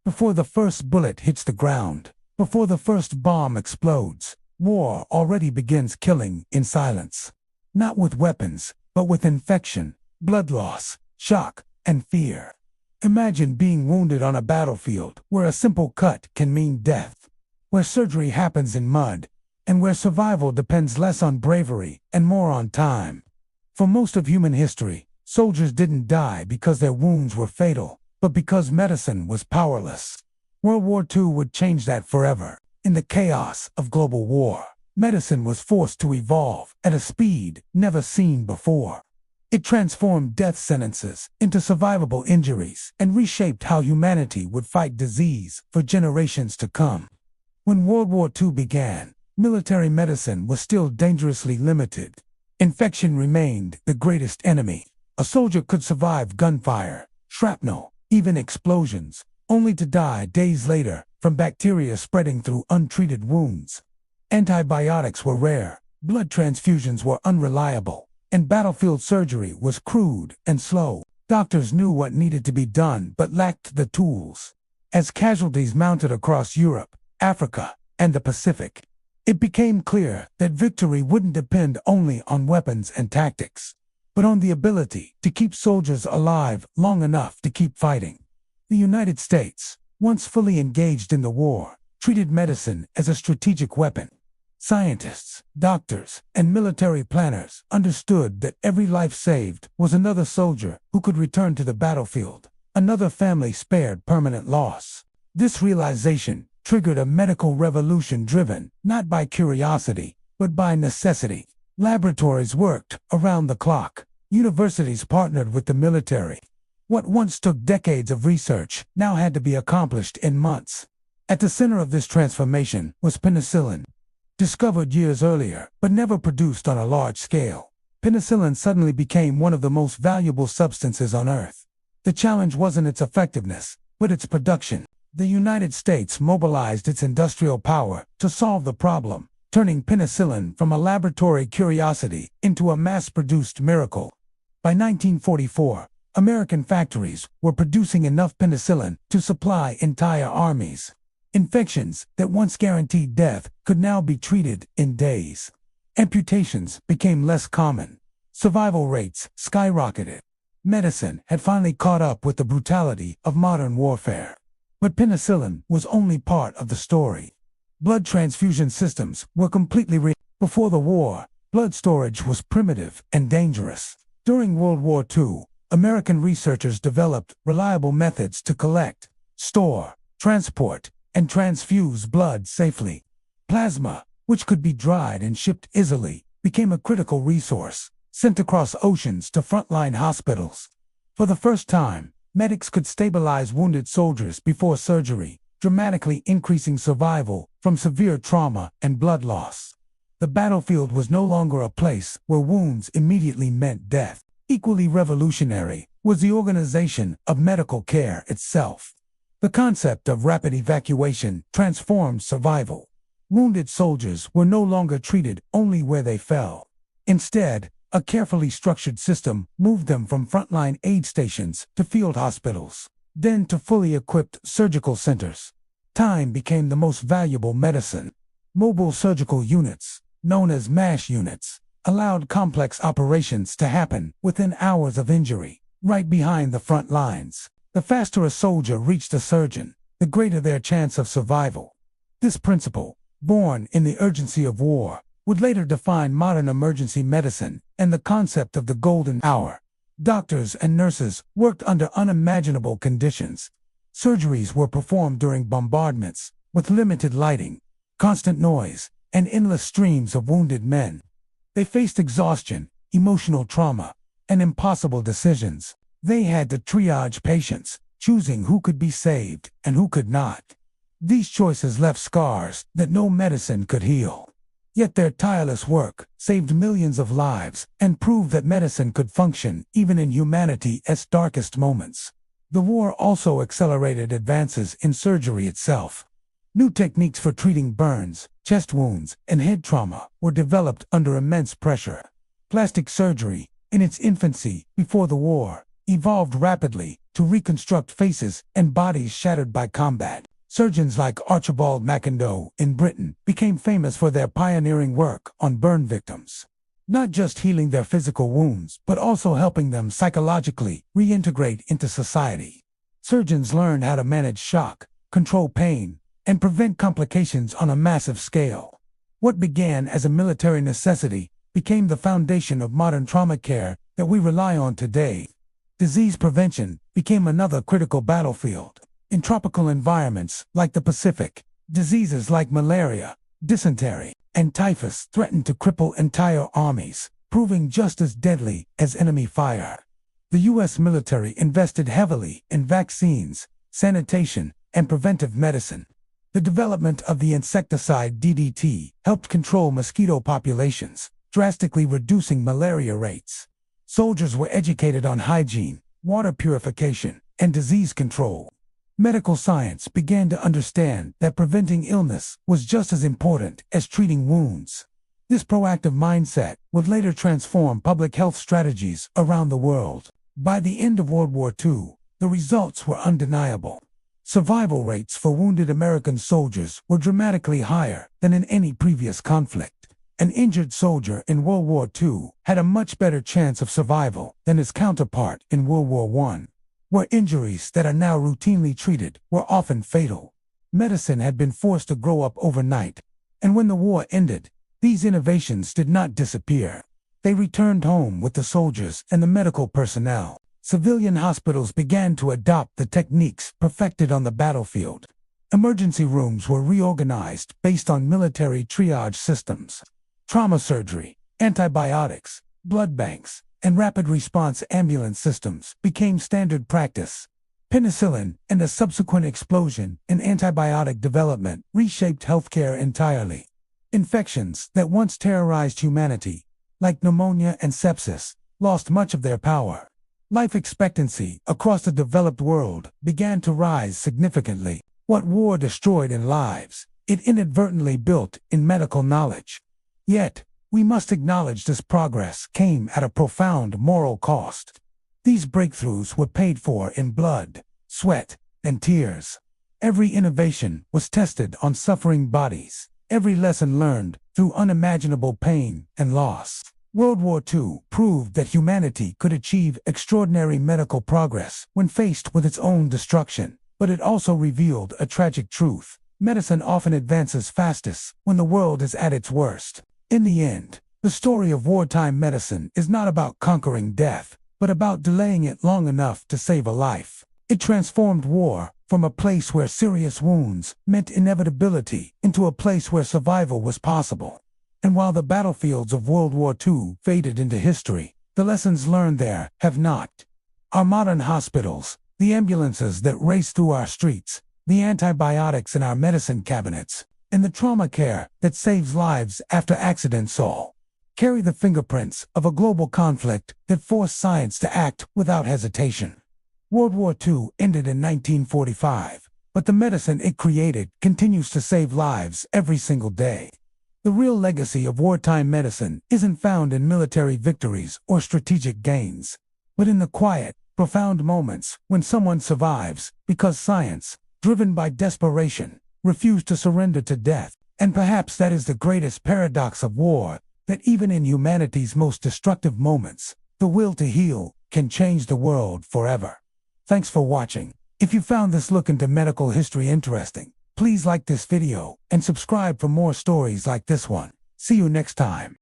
Before the first bullet hits the ground, before the first bomb explodes, war already begins killing in silence. Not with weapons, but with infection, blood loss, shock, and fear. Imagine being wounded on a battlefield where a simple cut can mean death, where surgery happens in mud, and where survival depends less on bravery and more on time. For most of human history, soldiers didn't die because their wounds were fatal, but because medicine was powerless. World War II would change that forever. In the chaos of global war, medicine was forced to evolve at a speed never seen before. It transformed death sentences into survivable injuries and reshaped how humanity would fight disease for generations to come. When World War II began, military medicine was still dangerously limited. Infection remained the greatest enemy. A soldier could survive gunfire, shrapnel, even explosions, only to die days later from bacteria spreading through untreated wounds. Antibiotics were rare, blood transfusions were unreliable, and battlefield surgery was crude and slow. Doctors knew what needed to be done but lacked the tools. As casualties mounted across Europe, Africa, and the Pacific, it became clear that victory wouldn't depend only on weapons and tactics, but on the ability to keep soldiers alive long enough to keep fighting. The United States, once fully engaged in the war, treated medicine as a strategic weapon. Scientists, doctors, and military planners understood that every life saved was another soldier who could return to the battlefield, another family spared permanent loss. This realization triggered a medical revolution driven not by curiosity, but by necessity. Laboratories worked around the clock. Universities partnered with the military. What once took decades of research now had to be accomplished in months. At the center of this transformation was penicillin. Discovered years earlier, but never produced on a large scale, penicillin suddenly became one of the most valuable substances on Earth. The challenge wasn't its effectiveness, but its production. The United States mobilized its industrial power to solve the problem, turning penicillin from a laboratory curiosity into a mass-produced miracle. By 1944, American factories were producing enough penicillin to supply entire armies. Infections that once guaranteed death could now be treated in days. Amputations became less common. Survival rates skyrocketed. Medicine had finally caught up with the brutality of modern warfare. But penicillin was only part of the story. Blood transfusion systems were completely Before the war, blood storage was primitive and dangerous. During World War II, American researchers developed reliable methods to collect, store, transport, and transfuse blood safely. Plasma, which could be dried and shipped easily, became a critical resource, sent across oceans to frontline hospitals. For the first time, medics could stabilize wounded soldiers before surgery, dramatically increasing survival from severe trauma and blood loss. The battlefield was no longer a place where wounds immediately meant death. Equally revolutionary was the organization of medical care itself. The concept of rapid evacuation transformed survival. Wounded soldiers were no longer treated only where they fell. Instead, a carefully structured system moved them from frontline aid stations to field hospitals, then to fully equipped surgical centers. Time became the most valuable medicine. Mobile surgical units, known as MASH units, allowed complex operations to happen within hours of injury, right behind the front lines. The faster a soldier reached a surgeon, the greater their chance of survival. This principle, born in the urgency of war, would later define modern emergency medicine and the concept of the golden hour. Doctors and nurses worked under unimaginable conditions. Surgeries were performed during bombardments, with limited lighting, constant noise, and endless streams of wounded men. They faced exhaustion, emotional trauma, and impossible decisions. They had to triage patients, choosing who could be saved and who could not. These choices left scars that no medicine could heal. Yet their tireless work saved millions of lives and proved that medicine could function even in humanity's darkest moments. The war also accelerated advances in surgery itself. New techniques for treating burns, chest wounds, and head trauma were developed under immense pressure. Plastic surgery, in its infancy before the war, evolved rapidly to reconstruct faces and bodies shattered by combat. Surgeons like Archibald McIndoe in Britain became famous for their pioneering work on burn victims, not just healing their physical wounds, but also helping them psychologically reintegrate into society. Surgeons learned how to manage shock, control pain, and prevent complications on a massive scale. What began as a military necessity became the foundation of modern trauma care that we rely on today. Disease prevention became another critical battlefield. In tropical environments like the Pacific, diseases like malaria, dysentery, and typhus threatened to cripple entire armies, proving just as deadly as enemy fire. The U.S. military invested heavily in vaccines, sanitation, and preventive medicine. The development of the insecticide DDT helped control mosquito populations, drastically reducing malaria rates. Soldiers were educated on hygiene, water purification, and disease control. Medical science began to understand that preventing illness was just as important as treating wounds. This proactive mindset would later transform public health strategies around the world. By the end of World War II, the results were undeniable. Survival rates for wounded American soldiers were dramatically higher than in any previous conflict. An injured soldier in World War II had a much better chance of survival than his counterpart in World War I, where injuries that are now routinely treated were often fatal. Medicine had been forced to grow up overnight, and when the war ended, these innovations did not disappear. They returned home with the soldiers and the medical personnel. Civilian hospitals began to adopt the techniques perfected on the battlefield. Emergency rooms were reorganized based on military triage systems. Trauma surgery, antibiotics, blood banks, and rapid response ambulance systems became standard practice. Penicillin and a subsequent explosion in antibiotic development reshaped healthcare entirely. Infections that once terrorized humanity, like pneumonia and sepsis, lost much of their power. Life expectancy across the developed world began to rise significantly. What war destroyed in lives, it inadvertently built in medical knowledge. Yet, we must acknowledge this progress came at a profound moral cost. These breakthroughs were paid for in blood, sweat, and tears. Every innovation was tested on suffering bodies, every lesson learned through unimaginable pain and loss. World War II proved that humanity could achieve extraordinary medical progress when faced with its own destruction, but it also revealed a tragic truth. Medicine often advances fastest when the world is at its worst. In the end, the story of wartime medicine is not about conquering death, but about delaying it long enough to save a life. It transformed war from a place where serious wounds meant inevitability into a place where survival was possible. And while the battlefields of World War II faded into history, the lessons learned there have not. Our modern hospitals, the ambulances that race through our streets, the antibiotics in our medicine cabinets, and the trauma care that saves lives after accidents all carry the fingerprints of a global conflict that forced science to act without hesitation. World War II ended in 1945, but the medicine it created continues to save lives every single day. The real legacy of wartime medicine isn't found in military victories or strategic gains, but in the quiet, profound moments when someone survives because science, driven by desperation, refused to surrender to death. And perhaps that is the greatest paradox of war, that even in humanity's most destructive moments, the will to heal can change the world forever. Thanks for watching. If you found this look into medical history interesting, please like this video and subscribe for more stories like this one. See you next time.